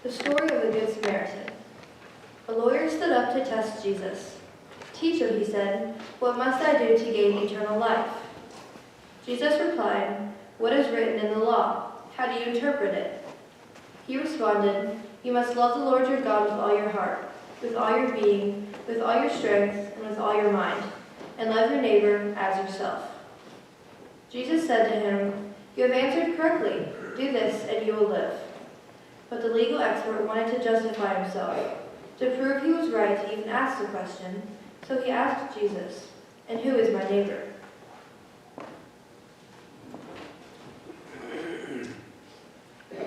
The story of the Good Samaritan. A lawyer stood up to test Jesus. "Teacher," he said, "what must I do to gain eternal life?" Jesus replied, "What is written in the law? How do you interpret it?" He responded, "You must love the Lord your God with all your heart, with all your being, with all your strength, and with all your mind, and love your neighbor as yourself." Jesus said to him, "You have answered correctly. Do this and you will live." But the legal expert wanted to justify himself, to prove he was right to even ask the question, so he asked Jesus, "And who is my neighbor?"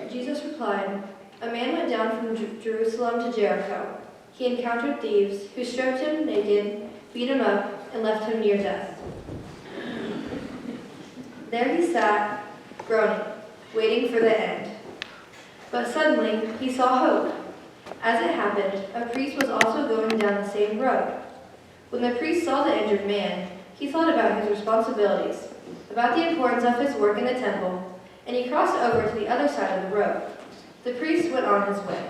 Jesus replied, "A man went down from Jerusalem to Jericho. He encountered thieves who stripped him naked, beat him up, and left him near death. There he sat, groaning, waiting for the end. But suddenly he saw hope. As it happened, a priest was also going down the same road. When the priest saw the injured man, he thought about his responsibilities, about the importance of his work in the temple, and he crossed over to the other side of the road. The priest went on his way.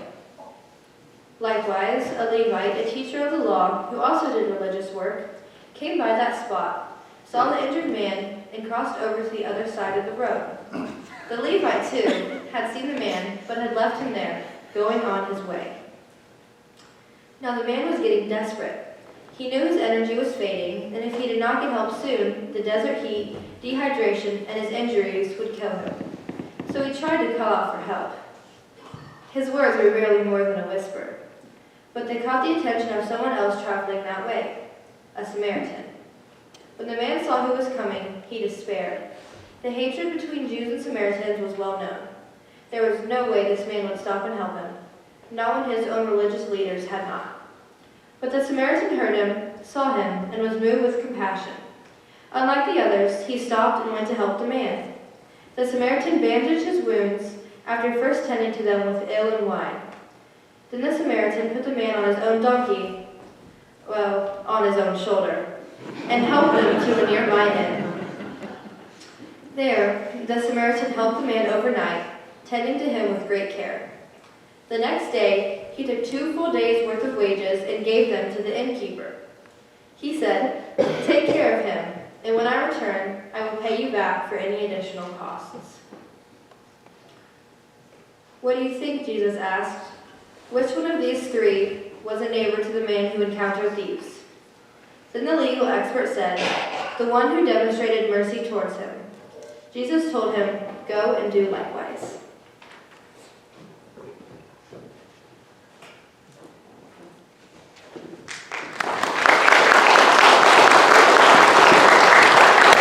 Likewise, a Levite, a teacher of the law, who also did religious work, came by that spot, saw the injured man, and crossed over to the other side of the road. The Levite, too, had seen the man, but had left him there, going on his way. Now the man was getting desperate. He knew his energy was fading, and if he did not get help soon, the desert heat, dehydration, and his injuries would kill him. So he tried to call out for help. His words were barely more than a whisper, but they caught the attention of someone else traveling that way, a Samaritan. When the man saw who was coming, he despaired. The hatred between Jews and Samaritans was well known. There was no way this man would stop and help him, not when his own religious leaders had not. But the Samaritan heard him, saw him, and was moved with compassion. Unlike the others, he stopped and went to help the man. The Samaritan bandaged his wounds after first tending to them with oil and wine. Then the Samaritan put the man on his own donkey, on his own shoulder, and helped him to a nearby inn. There, the Samaritan helped the man overnight, tending to him with great care. The next day, he took 2 full days' worth of wages and gave them to the innkeeper. He said, "Take care of him, and when I return, I will pay you back for any additional costs." "What do you think?" Jesus asked. "Which one of these 3 was a neighbor to the man who encountered thieves?" Then the legal expert said, "The one who demonstrated mercy towards him." Jesus told him, "Go and do likewise."